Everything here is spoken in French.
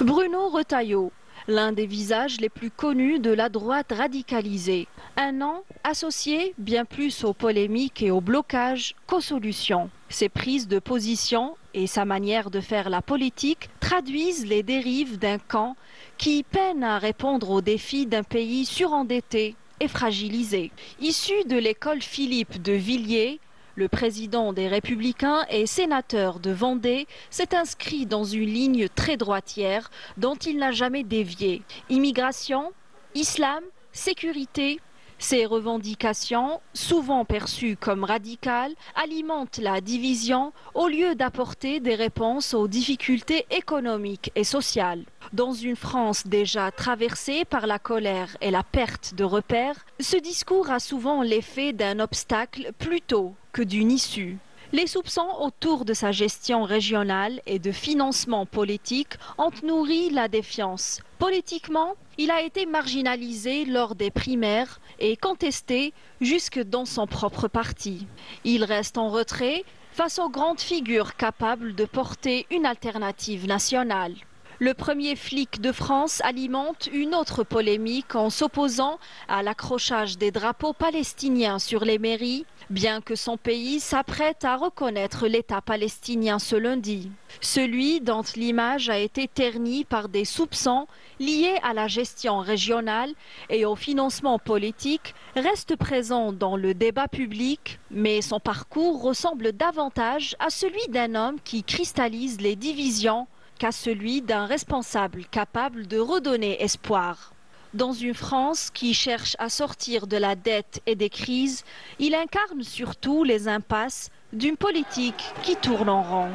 Bruno Retailleau, l'un des visages les plus connus de la droite radicalisée. Un nom associé bien plus aux polémiques et aux blocages qu'aux solutions. Ses prises de position et sa manière de faire la politique traduisent les dérives d'un camp qui peine à répondre aux défis d'un pays surendetté et fragilisé. Issu de l'école Philippe de Villiers, le président des Républicains et sénateur de Vendée s'est inscrit dans une ligne très droitière dont il n'a jamais dévié. Immigration, islam, sécurité. Ces revendications, souvent perçues comme radicales, alimentent la division au lieu d'apporter des réponses aux difficultés économiques et sociales. Dans une France déjà traversée par la colère et la perte de repères, ce discours a souvent l'effet d'un obstacle plutôt que d'une issue. Les soupçons autour de sa gestion régionale et de financement politique ont nourri la défiance. Politiquement, il a été marginalisé lors des primaires et contesté jusque dans son propre parti. Il reste en retrait face aux grandes figures capables de porter une alternative nationale. Le premier flic de France alimente une autre polémique en s'opposant à l'accrochage des drapeaux palestiniens sur les mairies, bien que son pays s'apprête à reconnaître l'État palestinien ce lundi. Celui dont l'image a été ternie par des soupçons liés à la gestion régionale et au financement politique reste présent dans le débat public, mais son parcours ressemble davantage à celui d'un homme qui cristallise les divisions qu'à celui d'un responsable capable de redonner espoir. Dans une France qui cherche à sortir de la dette et des crises, il incarne surtout les impasses d'une politique qui tourne en rond.